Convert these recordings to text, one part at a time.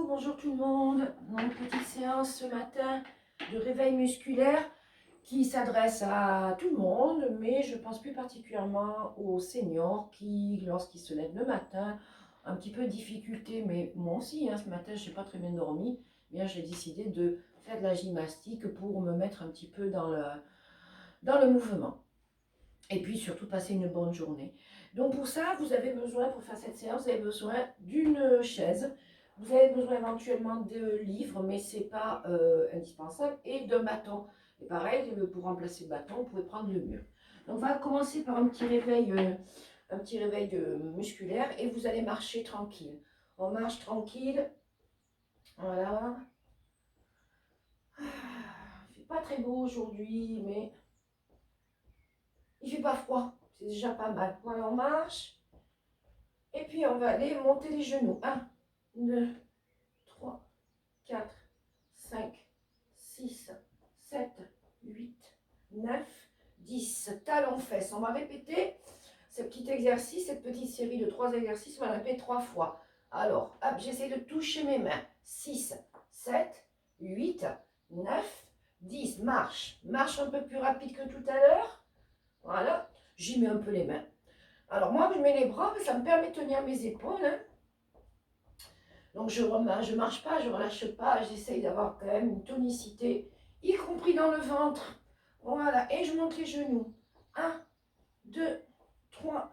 bonjour tout le monde. Donc, petite séance ce matin de réveil musculaire qui s'adresse à tout le monde, mais je pense plus particulièrement aux seniors qui, lorsqu'ils se lèvent le matin, un petit peu de difficulté, mais moi aussi, ce matin, je n'ai pas très bien dormi, bien j'ai décidé de faire de la gymnastique pour me mettre un petit peu dans le mouvement. Et puis surtout passer une bonne journée. Donc pour ça, vous avez besoin, pour faire cette séance, vous avez besoin d'une chaise. Vous avez besoin éventuellement de livres, mais ce n'est pas indispensable, et d'un bâton. Et pareil, pour remplacer le bâton, vous pouvez prendre le mur. Donc on va commencer par un petit réveil musculaire, et vous allez marcher tranquille. On marche tranquille. Voilà. Il ne fait pas très beau aujourd'hui, mais il ne fait pas froid. C'est déjà pas mal. Voilà, on marche. Et puis on va aller monter les genoux. 1, 2, 3, 4, 5, 6, 7, 8, 9, 10. Talons fesses. On va répéter ce petit exercice, cette petite série de 3 exercices. On va la répéter 3 fois. Alors, hop, j'essaie de toucher mes mains. 6, 7, 8, 9, 10. Marche. Marche un peu plus rapide que tout à l'heure. Voilà. J'y mets un peu les mains. Alors moi, je mets les bras, ça me permet de tenir mes épaules. Donc je ne marche pas, je ne relâche pas, j'essaye d'avoir quand même une tonicité, y compris dans le ventre. Voilà, et je monte les genoux. 1, 2, 3,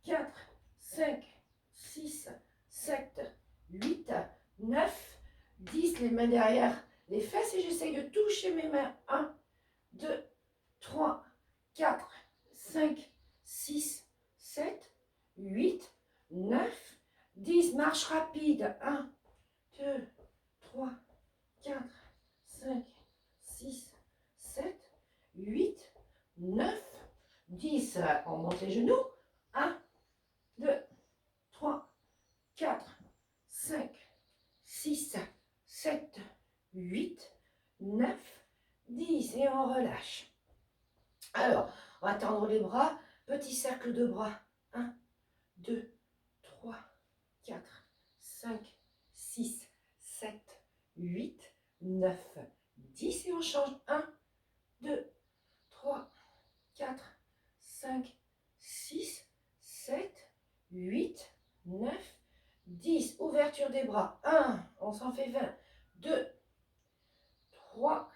4, 5, 6, 7, 8, 9, 10. Les mains derrière les fesses et j'essaye de toucher mes mains. 1, 2, 3, 4, 5, 6, 7, 8, 9, 10. Marche rapide. 1, 2, 3, 4, 5, 6, 7, 8, 9, 10. On monte les genoux. 1, 2, 3, 4, 5, 6, 7, 8, 9, 10. Et on relâche. Alors, on va tendre les bras. Petit cercle de bras. 1, 2, 3, 4, 5, 6, 7, 8, 9, 10. Et on change. 1, 2, 3, 4, 5, 6, 7, 8, 9, 10. Ouverture des bras. 1, on s'en fait 20. 2, 3,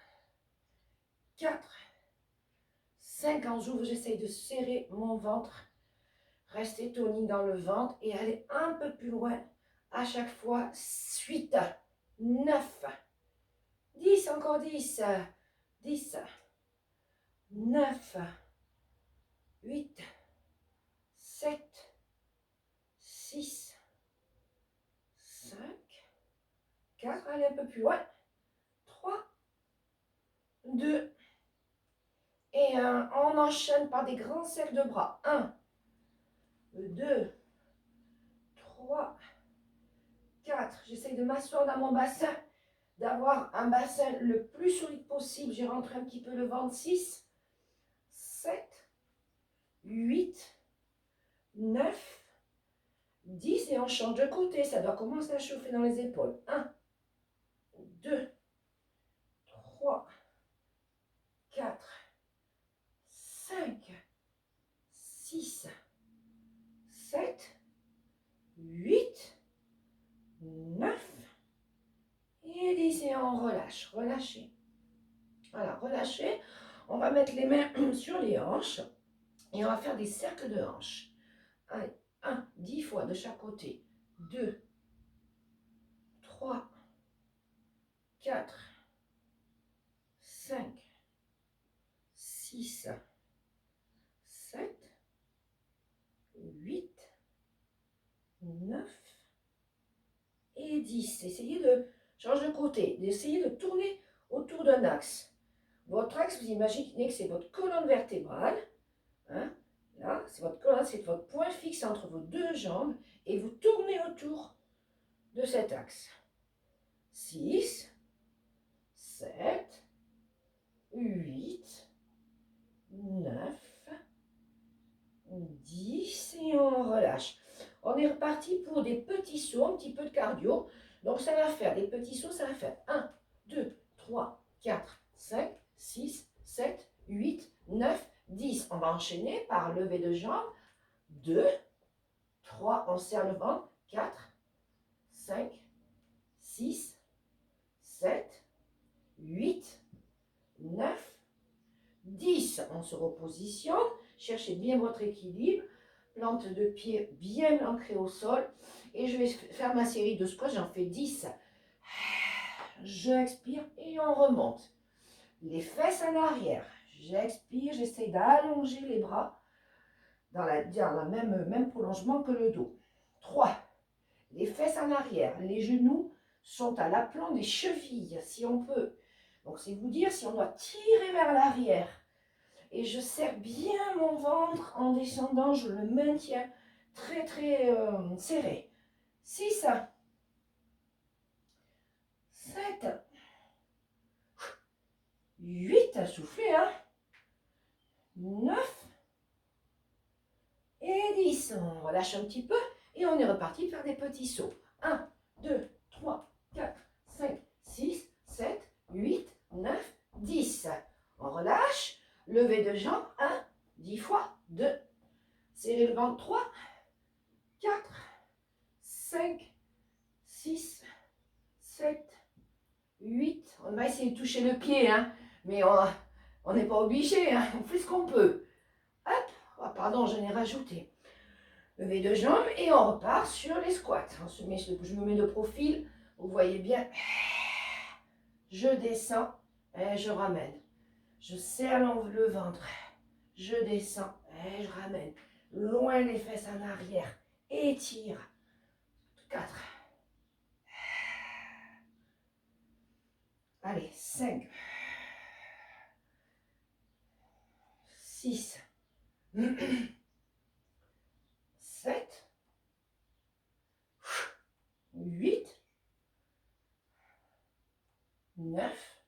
4, 5. Quand j'ouvre, j'essaye de serrer mon ventre. Restez tonique dans le ventre et aller un peu plus loin à chaque fois. 8, 9, 10, encore 10, 10, 9, 8, 7, 6, 5, 4, allez un peu plus loin. 3, 2 et 1. On enchaîne par des grands cercles de bras. 1, 2, 3, 4. J'essaye de m'asseoir dans mon bassin, d'avoir un bassin le plus solide possible. J'ai rentré un petit peu le ventre. 6, 7, 8, 9, 10. Et on change de côté. Ça doit commencer à chauffer dans les épaules. 1, 2, 3, 4, 5, 6, 7, 8, 9 et 10. Et on relâche. Relâchez. Voilà, relâchez. On va mettre les mains sur les hanches et on va faire des cercles de hanches. Allez, 1, 10 fois de chaque côté. 2, 3, 4, 5, 6, 7, 8, 9 et 10. Essayez de changer de côté, d'essayer de tourner autour d'un axe. Votre axe, vous imaginez que c'est votre colonne vertébrale. Hein? Là, c'est votre colonne, c'est votre point fixe entre vos deux jambes et vous tournez autour de cet axe. 6, 7, 8, 9, 10 et on relâche. On est reparti pour des petits sauts, un petit peu de cardio. Donc ça va faire des petits sauts, ça va faire 1, 2, 3, 4, 5, 6, 7, 8, 9, 10. On va enchaîner par lever de jambes. 2, 3, on serre le ventre. 4, 5, 6, 7, 8, 9, 10. On se repositionne. Cherchez bien votre équilibre. Plante de pied bien ancrée au sol. Et je vais faire ma série de squats. J'en fais 10. J'expire et on remonte. Les fesses en arrière. J'expire, j'essaie d'allonger les bras dans la même prolongement que le dos. 3. Les fesses en arrière. Les genoux sont à l'aplomb des chevilles, si on peut. Donc, c'est vous dire si on doit tirer vers l'arrière. Et je serre bien mon ventre en descendant. Je le maintiens très, très serré. 6. 7. 8. Soufflez, hein. 9. Et 10. On relâche un petit peu et on est reparti faire des petits sauts. 1, 2, 3, 4, 5, 6, 7, 8, 9, 10. On relâche. Lever de jambes. 1, 10 fois. 2. Serrer le ventre. 3, 4, 5, 6, 7, 8. On va essayer de toucher le pied, hein, mais on n'est pas obligé. Hein, on fait ce qu'on peut. Hop. Oh, pardon, j'en ai rajouté. Lever de jambes et on repart sur les squats. Je me mets de profil, vous voyez bien. Je descends et je ramène. Je serre le ventre. Je descends et je ramène. Loin les fesses en arrière. Étire. 4. Allez, 5. 6. 7. 8. 9.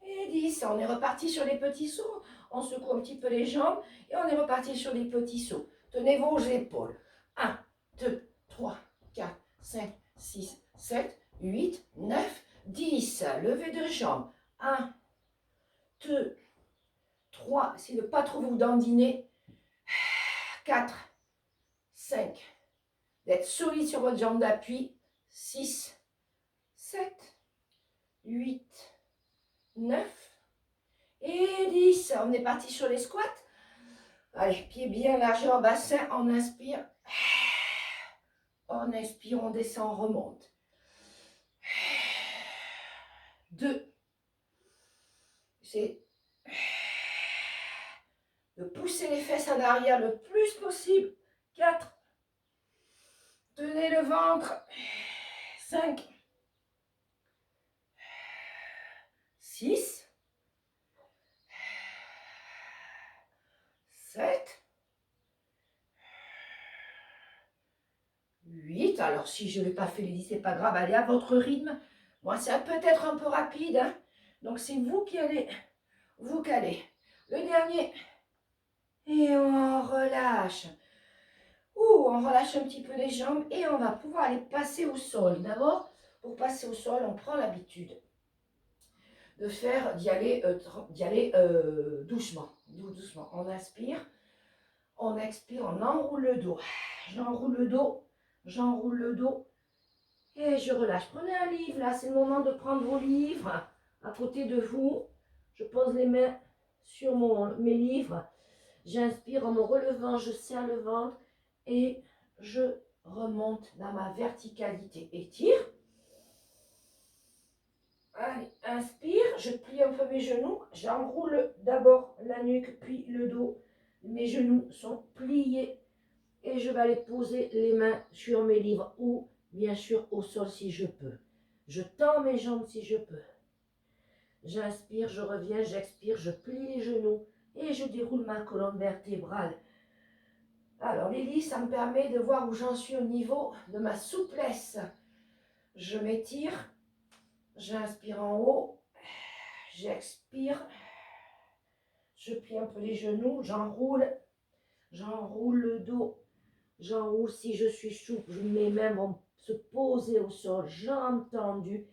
Et 10. On est reparti sur les petits sauts. On secoue un petit peu les jambes et on est reparti sur les petits sauts. Tenez vos épaules. 1, 2, 3, 4, 5, 6, 7, 8, 9, 10. Levez de jambes. 1, 2, 3. Essayez de ne pas trop vous dandiner. 4, 5. D'être solide sur votre jambe d'appui. 6, 7, 8, 9. Et 10. On est parti sur les squats. Allez, pieds bien largeur bassin. On inspire. On expire, on descend, on remonte. 2. C'est de pousser les fesses en arrière le plus possible. 4. Tenez le ventre. 5. 6. 7. 8. Alors, si je n'ai pas fait les 10, c'est pas grave. Allez à votre rythme. Moi, ça peut être un peu rapide. Hein. Donc, c'est vous qui allez vous caler. Le dernier. Et on relâche. On relâche un petit peu les jambes et on va pouvoir aller passer au sol. D'abord, pour passer au sol, on prend l'habitude de faire, d'y aller doucement. Doucement. On inspire, on expire, on enroule le dos. J'enroule le dos, j'enroule le dos et je relâche. Prenez un livre, là, c'est le moment de prendre vos livres à côté de vous. Je pose les mains sur mes livres. J'inspire en me relevant, je serre le ventre et je remonte dans ma verticalité. Étire. Allez, inspire, je plie un peu mes genoux. J'enroule d'abord la nuque, puis le dos. Mes genoux sont pliés et je vais aller poser les mains sur mes livres ou bien sûr au sol si je peux. Je tends mes jambes si je peux. J'inspire, je reviens, j'expire, je plie les genoux et je déroule ma colonne vertébrale. Alors, Lily, ça me permet de voir où j'en suis au niveau de ma souplesse. Je m'étire, j'inspire en haut, j'expire, je plie un peu les genoux, j'enroule, j'enroule le dos, j'enroule si je suis souple, mes mains vont se poser au sol, jambes tendues,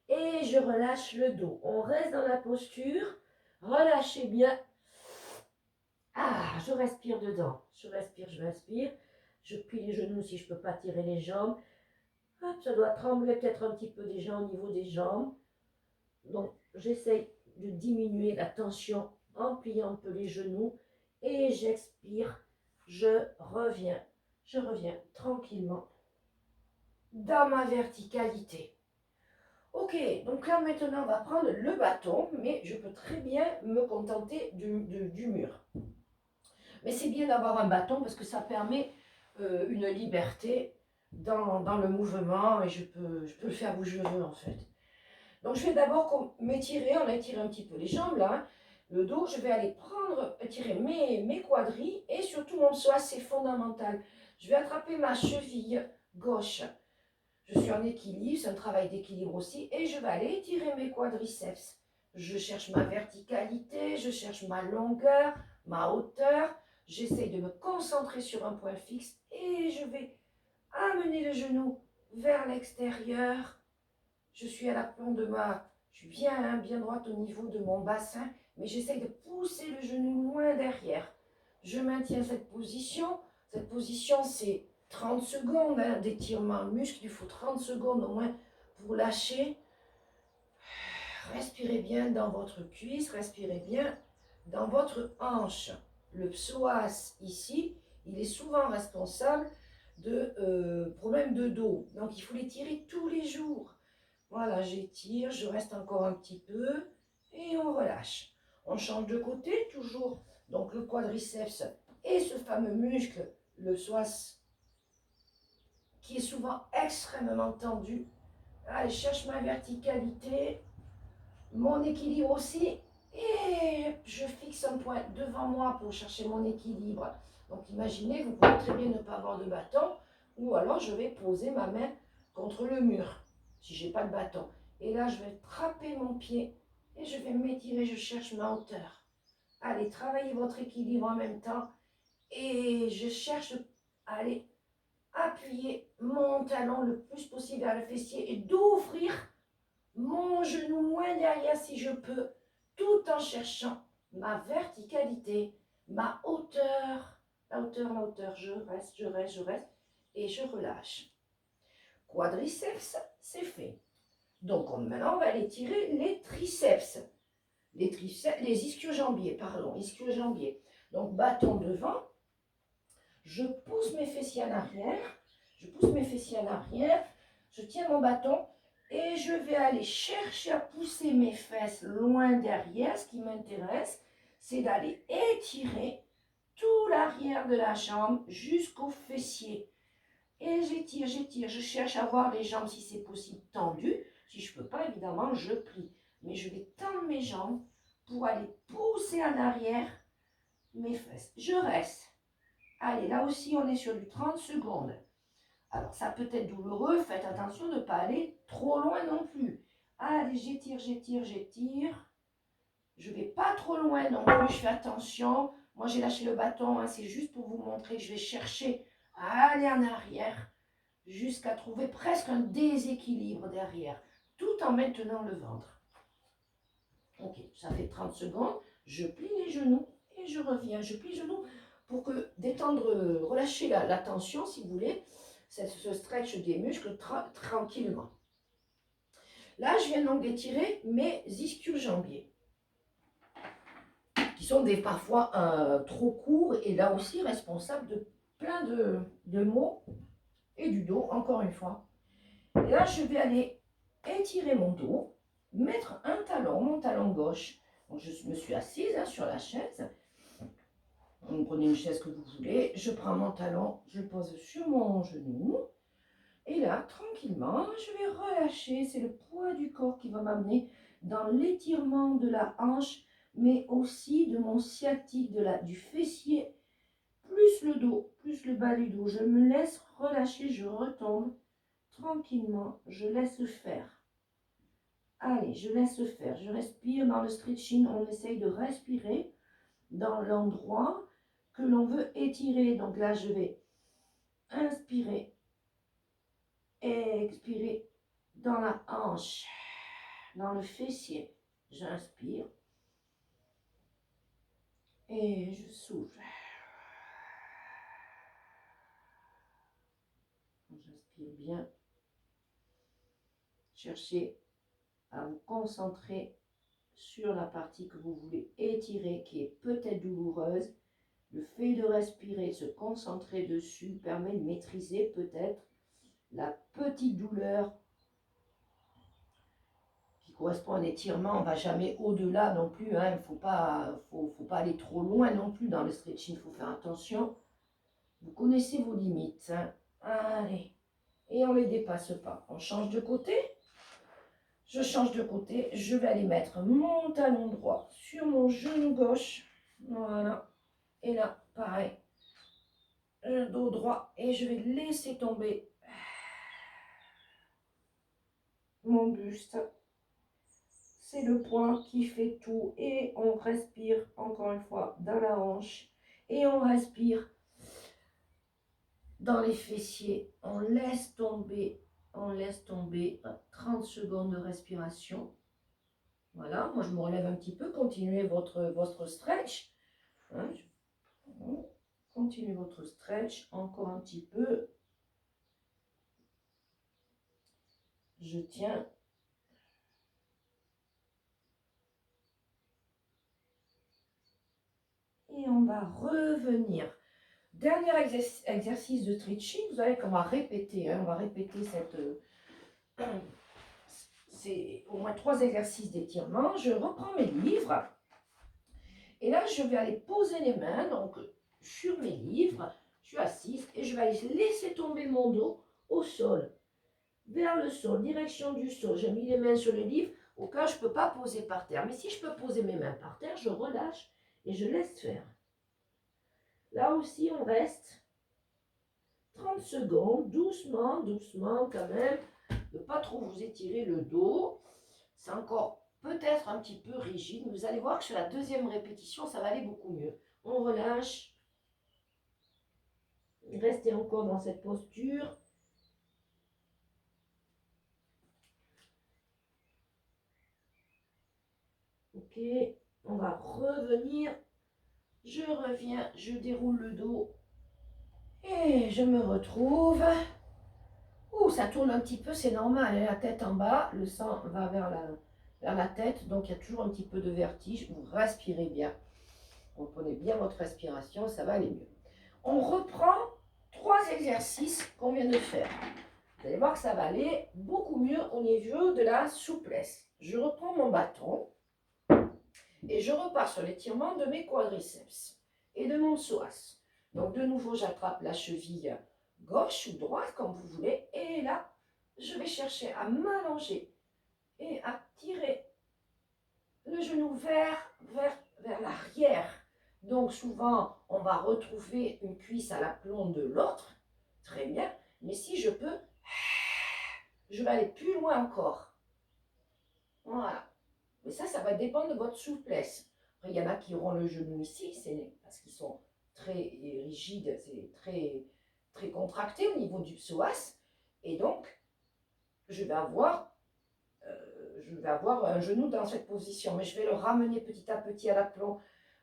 et je relâche le dos. On reste dans la posture, relâchez bien. Ah, je respire dedans, je respire, je plie les genoux si je ne peux pas tirer les jambes. Hop, ça doit trembler peut-être un petit peu déjà au niveau des jambes. Donc, j'essaye de diminuer la tension en pliant un peu les genoux et j'expire. Je reviens tranquillement dans ma verticalité. Ok, donc là maintenant on va prendre le bâton, mais je peux très bien me contenter du mur. Mais c'est bien d'avoir un bâton parce que ça permet une liberté dans le mouvement et je peux le faire où je veux en fait. Donc je vais d'abord m'étirer, on étire un petit peu les jambes là, hein, le dos, je vais aller étirer mes quadris et surtout mon psoas, c'est fondamental. Je vais attraper ma cheville gauche, je suis en équilibre, c'est un travail d'équilibre aussi, et je vais aller étirer mes quadriceps. Je cherche ma verticalité, je cherche ma longueur, ma hauteur, j'essaye de me concentrer sur un point fixe et je vais amener le genou vers l'extérieur. Je suis à l'aplomb de je suis bien droite au niveau de mon bassin, mais j'essaye de pousser le genou loin derrière. Je maintiens cette position. Cette position, c'est 30 secondes d'étirement muscle. Il faut 30 secondes au moins pour lâcher. Respirez bien dans votre cuisse, respirez bien dans votre hanche. Le psoas ici, il est souvent responsable de problèmes de dos. Donc il faut l'étirer tous les jours. Voilà, j'étire, je reste encore un petit peu et on relâche. On change de côté toujours. Donc le quadriceps et ce fameux muscle, le psoas, qui est souvent extrêmement tendu. Allez, je cherche ma verticalité, mon équilibre aussi. Et je fixe un point devant moi pour chercher mon équilibre. Donc imaginez, vous pouvez très bien ne pas avoir de bâton ou alors je vais poser ma main contre le mur si je n'ai pas de bâton. Et là, je vais frapper mon pied et je vais m'étirer, je cherche ma hauteur. Allez, travaillez votre équilibre en même temps et je cherche à aller appuyer mon talon le plus possible vers le fessier et d'ouvrir mon genou loin derrière si je peux, tout en cherchant ma verticalité, ma hauteur, la hauteur, je reste, et je relâche. Quadriceps, c'est fait. Donc maintenant, on va aller tirer les triceps. Les ischio-jambiers, pardon, ischio-jambiers. Donc bâton devant, je pousse mes fessiers en arrière, je tiens mon bâton et je vais aller chercher à pousser mes fesses loin derrière. Ce qui m'intéresse, c'est d'aller étirer tout l'arrière de la jambe jusqu'au fessier. Et j'étire, je cherche à voir les jambes si c'est possible tendues. Si je ne peux pas, évidemment, je plie. Mais je vais tendre mes jambes pour aller pousser en arrière mes fesses. Je reste. Allez, là aussi, on est sur du 30 secondes. Alors, ça peut être douloureux. Faites attention de ne pas aller trop loin non plus. Allez, j'étire. Je ne vais pas trop loin non plus. Je fais attention. Moi, j'ai lâché le bâton. Hein, c'est juste pour vous montrer que je vais chercher à aller en arrière jusqu'à trouver presque un déséquilibre derrière, tout en maintenant le ventre. Ok, ça fait 30 secondes. Je plie les genoux et je reviens. Je plie les genoux pour détendre, relâcher la tension, si vous voulez, ce stretch des muscles tranquillement. Là, je viens donc d'étirer mes ischio-jambiers, qui sont parfois trop courts et là aussi responsables de plein de maux et du dos, encore une fois. Et là, je vais aller étirer mon dos, mettre un talon, mon talon gauche. Donc, je me suis assise sur la chaise. Vous prenez une chaise que vous voulez. Je prends mon talon, je le pose sur mon genou. Et là, tranquillement, je vais relâcher. C'est le poids du corps qui va m'amener dans l'étirement de la hanche, mais aussi de mon sciatique, du fessier, plus le dos, plus le bas du dos. Je me laisse relâcher, je retombe. Tranquillement, je laisse faire. Allez, je laisse faire. Je respire dans le stretching. On essaye de respirer dans l'endroit que l'on veut étirer. Donc là, je vais inspirer et expirer dans la hanche, dans le fessier. J'inspire et je souffle. J'inspire bien. Cherchez à vous concentrer sur la partie que vous voulez étirer, qui est peut-être douloureuse. Le fait de respirer, de se concentrer dessus, permet de maîtriser peut-être la petite douleur qui correspond à un étirement. On ne va jamais au-delà non plus. Hein. Il ne faut pas aller trop loin non plus dans le stretching. Il faut faire attention. Vous connaissez vos limites. Hein. Allez. Et on ne les dépasse pas. On change de côté. Je change de côté. Je vais aller mettre mon talon droit sur mon genou gauche. Voilà. Et là, pareil. Le dos droit. Et je vais laisser tomber mon buste. C'est le point qui fait tout. Et on respire encore une fois dans la hanche. Et on respire dans les fessiers. On laisse tomber. On laisse tomber. 30 secondes de respiration. Voilà. Moi, je me relève un petit peu. Continuez votre stretch. Hein. Continuez votre stretch. Encore un petit peu. Je tiens. Et on va revenir. Dernier exercice de stretching, vous savez qu'on va répéter, hein, on va répéter c'est au moins 3 exercices d'étirement. Je reprends mes livres et là je vais aller poser les mains donc sur mes livres. Je suis assise et je vais aller laisser tomber mon dos au sol, vers le sol, direction du sol. J'ai mis les mains sur le livre au cas où je ne peux pas poser par terre. Mais si je peux poser mes mains par terre, je relâche et je laisse faire. Là aussi, on reste 30 secondes, doucement, doucement quand même. Ne pas trop vous étirer le dos. C'est encore peut-être un petit peu rigide. Vous allez voir que sur la deuxième répétition, ça va aller beaucoup mieux. On relâche. Restez encore dans cette posture. Ok, on va revenir. Je reviens, je déroule le dos. Et je me retrouve. Ouh, ça tourne un petit peu, c'est normal. La tête en bas, le sang va vers la tête. Donc, il y a toujours un petit peu de vertige. Vous respirez bien. Reprenez bien votre respiration, ça va aller mieux. On reprend 3 exercices qu'on vient de faire. Vous allez voir que ça va aller beaucoup mieux au niveau de la souplesse. Je reprends mon bâton et je repars sur l'étirement de mes quadriceps et de mon psoas. Donc de nouveau, j'attrape la cheville gauche ou droite, comme vous voulez. Et là, je vais chercher à m'allonger et à tirer le genou vers l'arrière. Donc souvent, on va retrouver une cuisse à l'aplomb de l'autre. Très bien. Mais si je peux, je vais aller plus loin encore. Voilà. Mais ça va dépendre de votre souplesse. Après, il y en a qui auront le genou ici, c'est parce qu'ils sont très rigides, c'est très, très contracté au niveau du psoas. Et donc, je vais avoir un genou dans cette position. Mais je vais le ramener petit à petit à l'aplomb,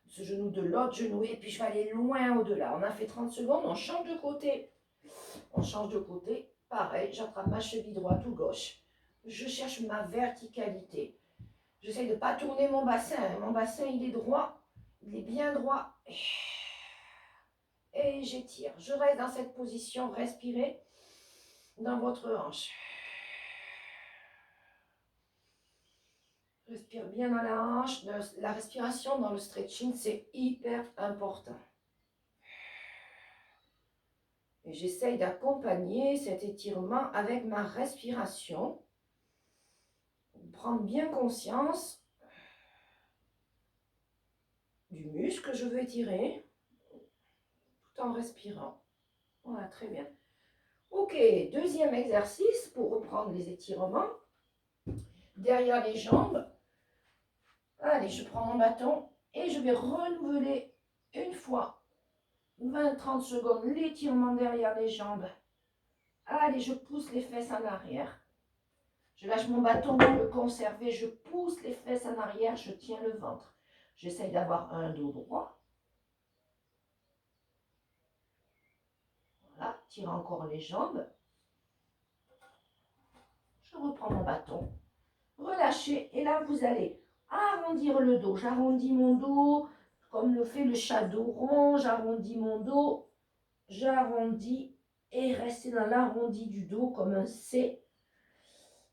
ce genou de l'autre genou. Et puis, je vais aller loin au-delà. On a fait 30 secondes, on change de côté. On change de côté. Pareil, j'attrape ma cheville droite ou gauche. Je cherche ma verticalité. J'essaie de ne pas tourner mon bassin. Mon bassin, il est droit. Il est bien droit. Et j'étire. Je reste dans cette position. Respirez dans votre hanche. Respire bien dans la hanche. La respiration dans le stretching, c'est hyper important. Et j'essaye d'accompagner cet étirement avec ma respiration. Prendre bien conscience du muscle que je veux étirer tout en respirant. Voilà, très bien. Ok, deuxième exercice pour reprendre les étirements. Derrière les jambes. Allez, je prends mon bâton et je vais renouveler une fois 20-30 secondes, l'étirement derrière les jambes. Allez, je pousse les fesses en arrière. Je lâche mon bâton pour le conserver. Je pousse les fesses en arrière. Je tiens le ventre. J'essaye d'avoir un dos droit. Voilà, tire encore les jambes. Je reprends mon bâton. Relâchez. Et là, vous allez arrondir le dos. J'arrondis mon dos comme le fait le chat dos rond. J'arrondis mon dos. J'arrondis et restez dans l'arrondi du dos comme un C.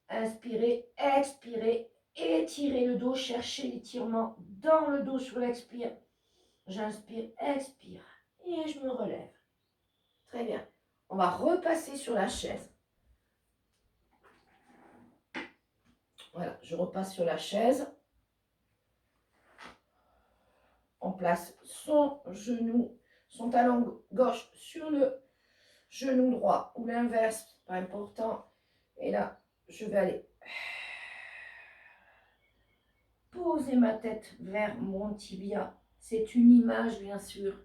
Inspirez, expirez, étirez le dos, cherchez l'étirement dans le dos sur l'expire. J'inspire, expire et je me relève. Très bien. On va repasser sur la chaise. Voilà, je repasse sur la chaise. On place son genou, son talon gauche sur le genou droit ou l'inverse, pas important. Et là, je vais aller poser ma tête vers mon tibia. C'est une image, bien sûr.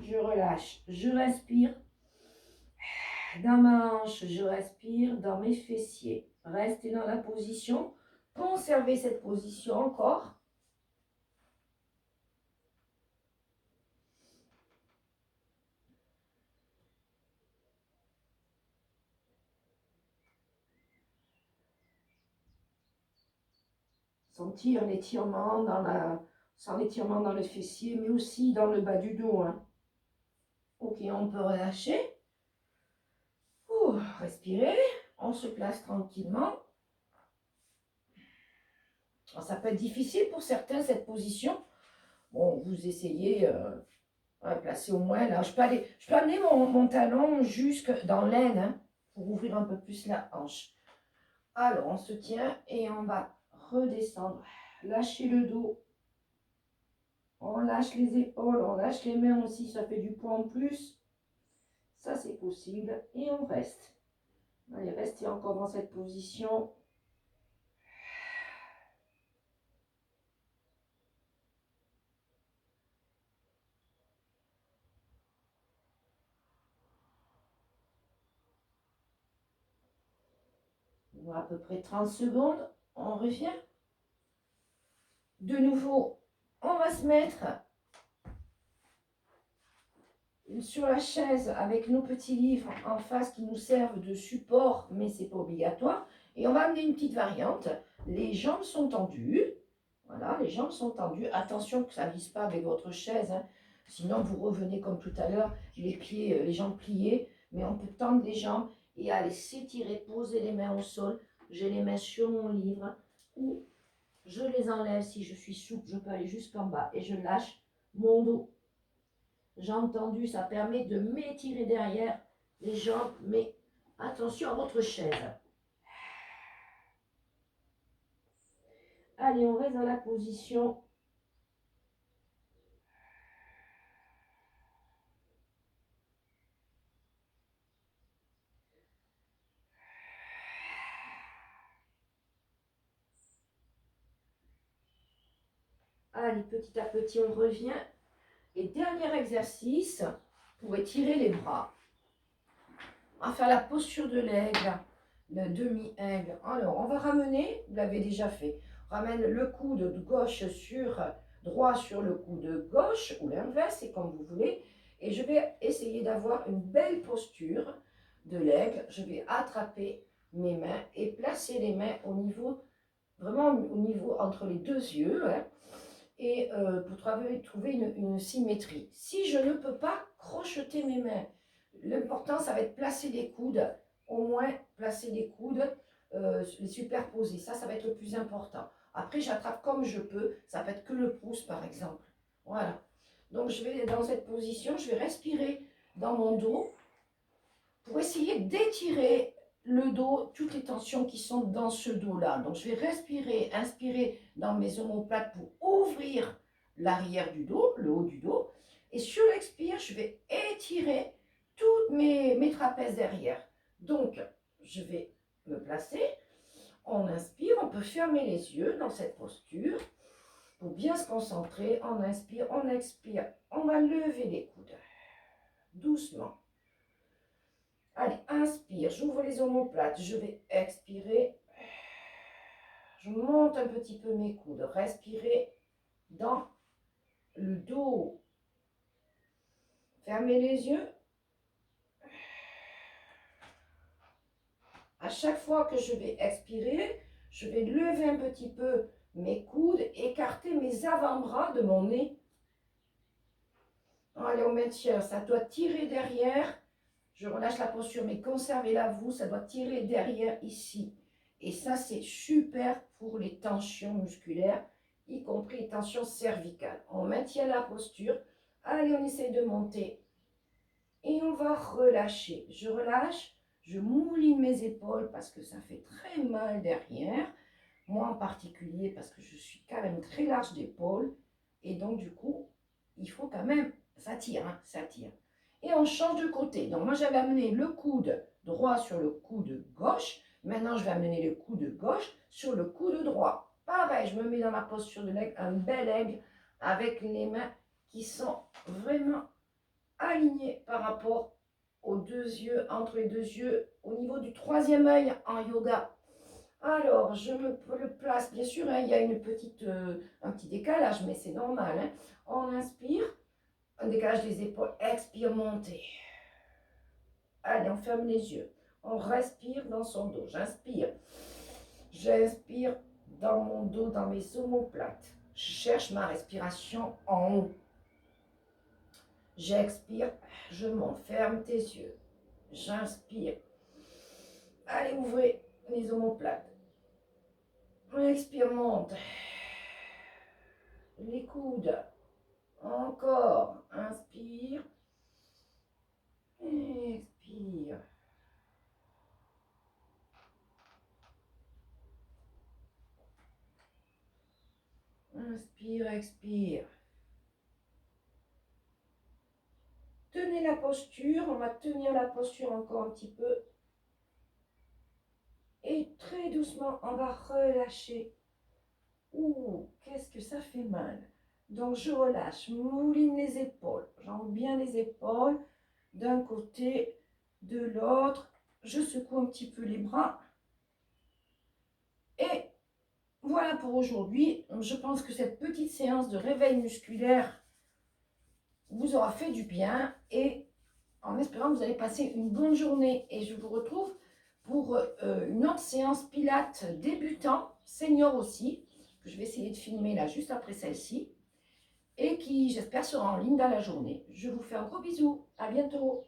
Je relâche, je respire. Dans ma hanche, je respire. Dans mes fessiers, restez dans la position. Conservez cette position encore. Sentir l'étirement sans l'étirement dans le fessier, mais aussi dans le bas du dos. Hein. Ok, on peut relâcher. Respirez. On se place tranquillement. Alors, ça peut être difficile pour certains, cette position. Bon, vous essayez, placer au moins là. Je peux amener mon talon jusque dans l'aine hein, pour ouvrir un peu plus la hanche. Alors, on se tient et on va redescendre. Lâchez le dos. On lâche les épaules, on lâche les mains aussi, ça fait du poids en plus. Ça, c'est possible. Et on reste. Allez, restez encore dans cette position. On a à peu près 30 secondes. On revient. De nouveau, on va se mettre sur la chaise avec nos petits livres en face qui nous servent de support, mais ce n'est pas obligatoire. Et on va amener une petite variante. Les jambes sont tendues. Voilà, les jambes sont tendues. Attention que ça ne vise pas avec votre chaise. Hein. Sinon, vous revenez comme tout à l'heure, les pieds, les jambes pliées. Mais on peut tendre les jambes et aller s'étirer, poser les mains au sol. J'ai les mains sur mon livre. Ou je les enlève si je suis souple. Je peux aller jusqu'en bas et je lâche mon dos. Jambes tendues, ça permet de m'étirer derrière les jambes. Mais attention à votre chaise. Allez, on reste dans la position. Allez, petit à petit, on revient. Et dernier exercice, pour étirer les bras. On va faire la posture de l'aigle, le demi-aigle. Alors, on va ramener, vous l'avez déjà fait, on ramène le coude gauche sur droit sur le coude gauche ou l'inverse, c'est comme vous voulez. Et je vais essayer d'avoir une belle posture de l'aigle. Je vais attraper mes mains et placer les mains au niveau, vraiment au niveau entre les deux yeux. Hein, et pour trouver une symétrie. Si je ne peux pas crocheter mes mains, l'important, ça va être placer les coudes, au moins placer les coudes, les superposer. Ça va être le plus important. Après, j'attrape comme je peux. Ça peut être que le pouce, par exemple. Voilà. Donc, je vais dans cette position, je vais respirer dans mon dos pour essayer d'étirer le dos, toutes les tensions qui sont dans ce dos-là. Donc, je vais respirer, inspirer dans mes omoplates pour ouvrir l'arrière du dos, le haut du dos. Et sur l'expire, je vais étirer toutes mes trapèzes derrière. Donc, je vais me placer. On inspire, on peut fermer les yeux dans cette posture pour bien se concentrer. On inspire, on expire. On va lever les coudes. doucement. Allez, inspire, j'ouvre les omoplates, je vais expirer. Je monte un petit peu mes coudes, respirez dans le dos. Fermez les yeux. À chaque fois que je vais expirer, je vais lever un petit peu mes coudes, écarter mes avant-bras de mon nez. Allez, on maintient, ça doit tirer derrière. Je relâche la posture, mais conservez-la vous, ça doit tirer derrière ici. Et ça, c'est super pour les tensions musculaires, y compris les tensions cervicales. On maintient la posture. Allez, on essaye de monter. Et on va relâcher. Je relâche, je mouline mes épaules parce que ça fait très mal derrière. Moi en particulier parce que je suis quand même très large d'épaules. Et donc du coup, il faut quand même, ça tire, hein, ça tire. Et on change de côté. Donc moi j'avais amené le coude droit sur le coude gauche. Maintenant je vais amener le coude gauche sur le coude droit. Pareil, je me mets dans la posture de l'aigle, un bel aigle avec les mains qui sont vraiment alignées par rapport aux deux yeux, entre les deux yeux, au niveau du troisième œil en yoga. Alors, je me le place, bien sûr, hein, il y a un petit décalage, mais c'est normal. Hein. On inspire, un décalage des épaules, expire, montez. Allez, on ferme les yeux. On respire dans son dos. J'inspire. J'inspire dans mon dos, dans mes omoplates. Je cherche ma respiration en haut. J'expire, je monte. Ferme tes yeux. J'inspire. Allez, ouvrez les omoplates. Expire, monte. Les coudes. Encore. Inspire. Expire. Inspire, expire. Tenez la posture. On va tenir la posture encore un petit peu. Et très doucement, on va relâcher. Ouh, qu'est-ce que ça fait mal. Donc, je relâche, mouline les épaules. J'enroule bien les épaules d'un côté, de l'autre. Je secoue un petit peu les bras. Et voilà pour aujourd'hui. Je pense que cette petite séance de réveil musculaire vous aura fait du bien. Et en espérant que vous allez passer une bonne journée. Et je vous retrouve pour une autre séance pilates débutant, senior aussi, que je vais essayer de filmer là juste après celle-ci, et qui, j'espère, sera en ligne dans la journée. Je vous fais un gros bisou. À bientôt.